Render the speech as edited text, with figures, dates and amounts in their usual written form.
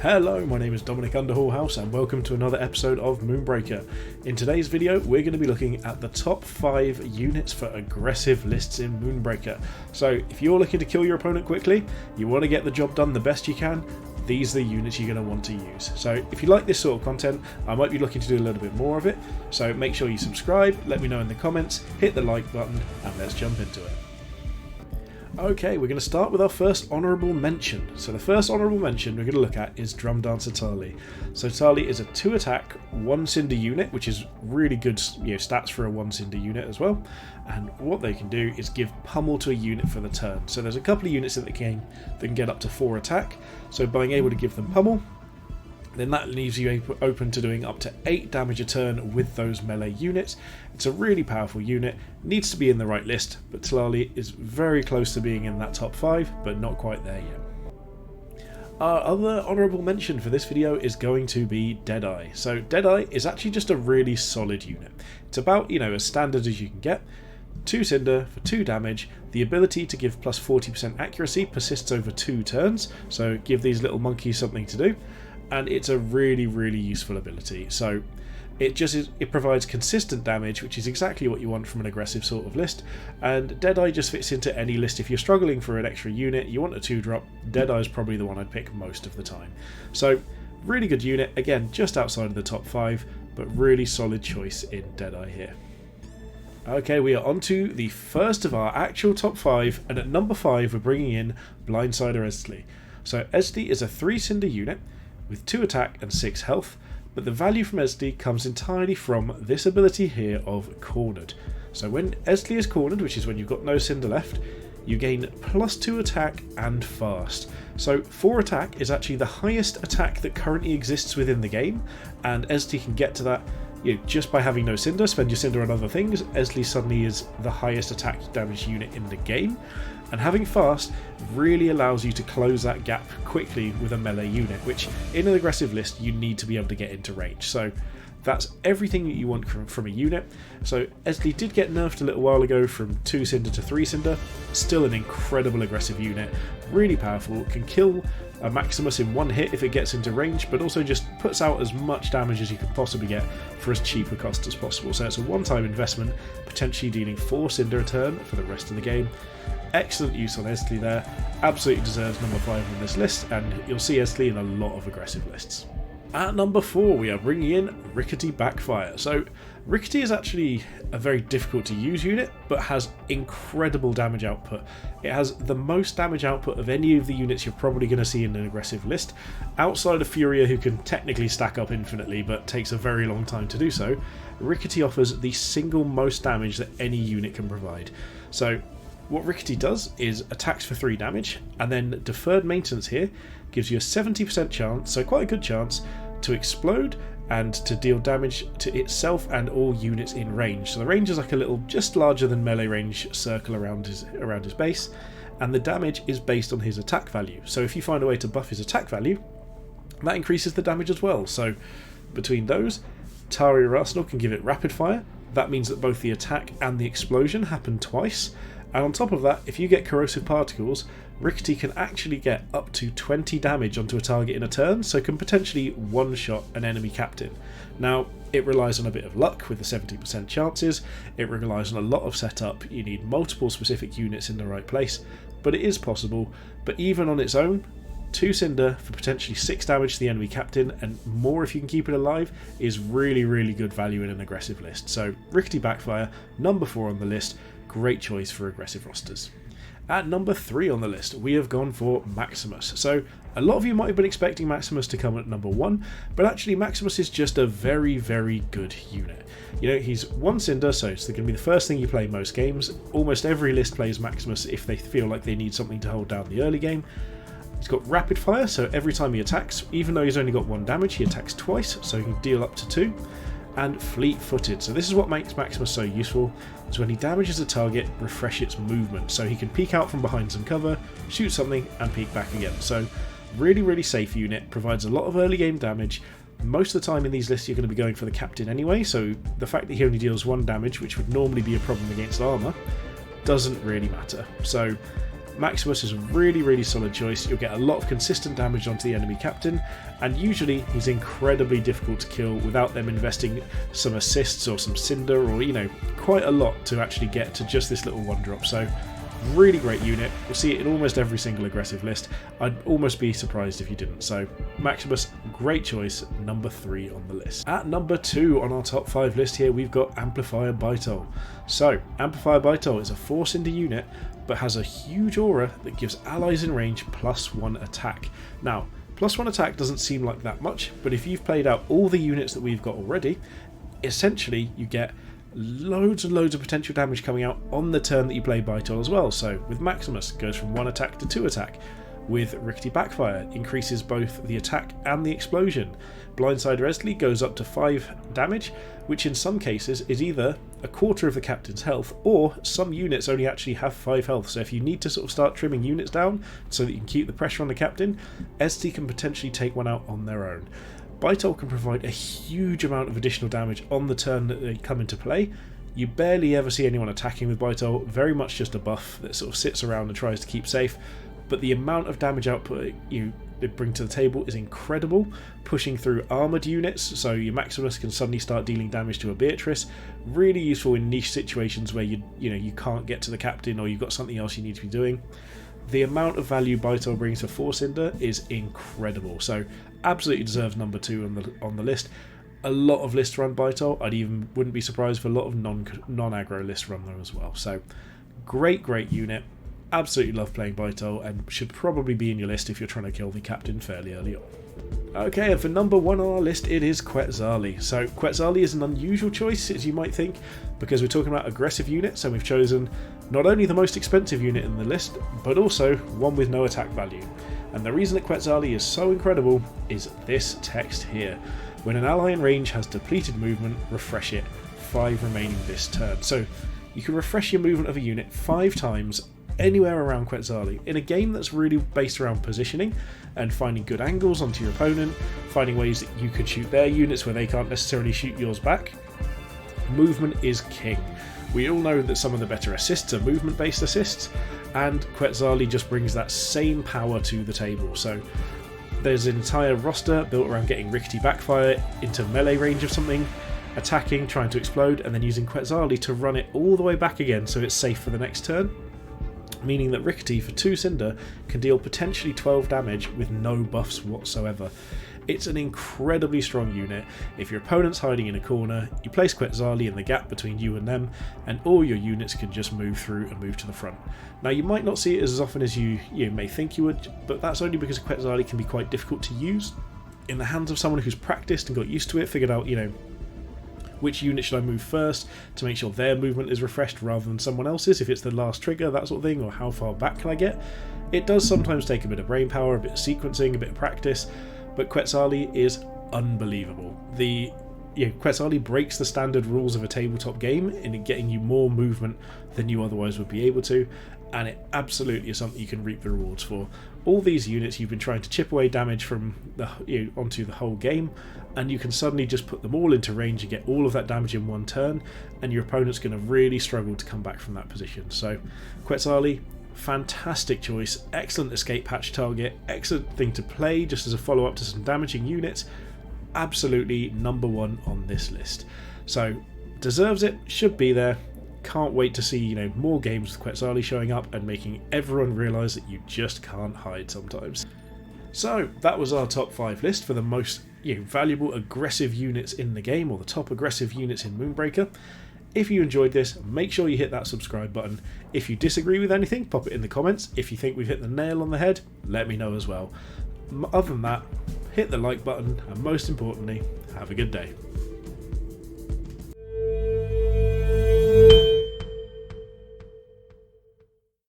Hello, my name is Dominic Underhallhouse and welcome to another episode of Moonbreaker. In today's video we're going to be looking at the top 5 units for aggressive lists in Moonbreaker. So if you're looking to kill your opponent quickly, you want to get the job done the best you can, these are the units you're going to want to use. So if you like this sort of content, I might be looking to do a little bit more of it, so make sure you subscribe, let me know in the comments, hit the like button and let's jump into it. Okay, we're going to start with our first honourable mention. So the first honourable mention we're going to look at is Drum Dancer Tali. So Tali is a 2 attack, 1 cinder unit, which is really good stats for a 1 cinder unit as well. And what they can do is give pummel to a unit for the turn. So there's a couple of units in the game that can get up to 4 attack. So being able to give them pummel, then that leaves you open to doing up to 8 damage a turn with those melee units. It's a really powerful unit, needs to be in the right list, but Tali is very close to being in that top 5, but not quite there yet. Our other honourable mention for this video is going to be Deadeye. So Deadeye is actually just a really solid unit. It's about, as standard as you can get. 2 cinder for 2 damage, the ability to give plus 40% accuracy persists over 2 turns, so give these little monkeys something to do. And it's a really useful ability. So it provides consistent damage, which is exactly what you want from an aggressive sort of list, and Deadeye just fits into any list. If you're struggling for an extra unit, you want a 2-drop, Deadeye is probably the one I'd pick most of the time. So really good unit, again just outside of the top 5, but really solid choice in Deadeye here. Okay, we are on to the first of our actual top 5, and at number 5 we're bringing in Blindsider Esli. So Esli is a 3 cinder unit with 2 attack and 6 health, but the value from Esli comes entirely from this ability here of Cornered. So when Esli is cornered, which is when you've got no cinder left, you gain plus 2 attack and fast. So 4 attack is actually the highest attack that currently exists within the game, and Esli can get to that just by having no cinder. Spend your cinder on other things, Esli suddenly is the highest attack damage unit in the game. And having fast really allows you to close that gap quickly with a melee unit, which in an aggressive list you need to be able to get into range. So that's everything that you want from a unit. So Esli did get nerfed a little while ago from 2 cinder to 3 cinder, still an incredible aggressive unit, really powerful, can kill a Maximus in 1 hit if it gets into range, but also just puts out as much damage as you can possibly get for as cheap a cost as possible. So it's a one-time investment, potentially dealing 4 cinder a turn for the rest of the game. Excellent use on Esli there, absolutely deserves number 5 on this list, and you'll see Esli in a lot of aggressive lists. At number 4 we are bringing in Rickety Backfire. So Rickety is actually a very difficult to use unit, but has incredible damage output. It has the most damage output of any of the units you're probably going to see in an aggressive list, outside of Furia, who can technically stack up infinitely but takes a very long time to do so. Rickety offers the single most damage that any unit can provide. So what Rickety does is attacks for 3 damage, and then deferred maintenance here gives you a 70% chance, so quite a good chance, to explode and to deal damage to itself and all units in range. So the range is like a little, just larger than melee range circle around his base, and the damage is based on his attack value. So if you find a way to buff his attack value, that increases the damage as well. So between those, Tari Arsenal can give it rapid fire. That means that both the attack and the explosion happen twice. And on top of that, if you get corrosive particles, Rickety can actually get up to 20 damage onto a target in a turn, so can potentially one-shot an enemy captain. Now, it relies on a bit of luck with the 70% chances, it relies on a lot of setup, you need multiple specific units in the right place, but it is possible. But even on its own, 2 cinder for potentially 6 damage to the enemy captain, and more if you can keep it alive, is really good value in an aggressive list. So Rickety Backfire, number 4 on the list, great choice for aggressive rosters. At number 3 on the list, we have gone for Maximus. So a lot of you might have been expecting Maximus to come at number 1, but actually Maximus is just a very good unit. He's 1 cinder, so it's going to be the first thing you play most games. Almost every list plays Maximus if they feel like they need something to hold down the early game. He's got rapid fire, so every time he attacks, even though he's only got 1 damage, he attacks twice, so he can deal up to 2. And fleet-footed. So this is what makes Maximus so useful, is when he damages a target, refresh its movement. So he can peek out from behind some cover, shoot something, and peek back again. So really safe unit, provides a lot of early game damage. Most of the time in these lists you're going to be going for the captain anyway, so the fact that he only deals 1 damage, which would normally be a problem against armour, doesn't really matter. So Maximus is a really solid choice. You'll get a lot of consistent damage onto the enemy captain, and usually he's incredibly difficult to kill without them investing some assists or some cinder or, you know, quite a lot to actually get to just this little 1-drop. So really great unit. We'll see it in almost every single aggressive list. I'd almost be surprised if you didn't. So Maximus, great choice, number 3 on the list. At number 2 on our top 5 list here, we've got Amplifier Baitol. So Amplifier Baitol is a 4-cinder unit, but has a huge aura that gives allies in range +1 attack. Now, +1 attack doesn't seem like that much, but if you've played out all the units that we've got already, essentially you get loads and loads of potential damage coming out on the turn that you play Baitol as well. So with Maximus, it goes from 1 attack to 2 attack. With Rickety Backfire, increases both the attack and the explosion. Blindside Resley goes up to 5 damage, which in some cases is either a quarter of the captain's health, or some units only actually have 5 health. So if you need to sort of start trimming units down so that you can keep the pressure on the captain, ST can potentially take one out on their own. Baitol can provide a huge amount of additional damage on the turn that they come into play. You barely ever see anyone attacking with Baitol, very much just a buff that sort of sits around and tries to keep safe, but the amount of damage output they bring to the table is incredible, pushing through armoured units, so your Maximus can suddenly start dealing damage to a Beatrice. Really useful in niche situations where you can't get to the captain or you've got something else you need to be doing. The amount of value Baitol brings for 4-cinder is incredible, so absolutely deserves number 2 on the list. A lot of lists run Baitol. Wouldn't be surprised if a lot of non-aggro lists run them as well. So great unit. Absolutely love playing Baitol, and should probably be in your list if you're trying to kill the captain fairly early on. Okay, and for number 1 on our list, it is Quetzali. So Quetzali is an unusual choice, as you might think, because we're talking about aggressive units, and we've chosen not only the most expensive unit in the list, but also one with no attack value. And the reason that Quetzali is so incredible is this text here. When an ally in range has depleted movement, refresh it, 5 remaining this turn. So you can refresh your movement of a unit 5 times anywhere around Quetzali in a game that's really based around positioning and finding good angles onto your opponent, finding ways that you can shoot their units where they can't necessarily shoot yours back. Movement is king. We all know that some of the better assists are movement based assists, and Quetzali just brings that same power to the table. So there's an entire roster built around getting Rickety Backfire into melee range of something, attacking, trying to explode, and then using Quetzali to run it all the way back again so it's safe for the next turn. Meaning that Rickety for 2 cinder can deal potentially 12 damage with no buffs whatsoever. It's an incredibly strong unit. If your opponent's hiding in a corner, you place Quetzali in the gap between you and them, and all your units can just move through and move to the front. Now you might not see it as often as you may think you would, but that's only because Quetzali can be quite difficult to use. In the hands of someone who's practiced and got used to it, figured out, which unit should I move first to make sure their movement is refreshed rather than someone else's, if it's the last trigger, that sort of thing, or how far back can I get. It does sometimes take a bit of brain power, a bit of sequencing, a bit of practice, but Quetzali is unbelievable. Quetzali breaks the standard rules of a tabletop game in getting you more movement than you otherwise would be able to, and it absolutely is something you can reap the rewards for. All these units you've been trying to chip away damage from onto the whole game, and you can suddenly just put them all into range and get all of that damage in one turn, and your opponent's going to really struggle to come back from that position. So Quetzali, fantastic choice, excellent escape hatch target, excellent thing to play just as a follow-up to some damaging units. Absolutely number 1 on this list. So deserves it, should be there. Can't wait to see more games with Quetzali showing up and making everyone realise that you just can't hide sometimes. So that was our top 5 list for the most valuable aggressive units in the game, or the top aggressive units in Moonbreaker. If you enjoyed this, make sure you hit that subscribe button. If you disagree with anything, pop it in the comments. If you think we've hit the nail on the head, let me know as well. Other than that, hit the like button, and most importantly, have a good day.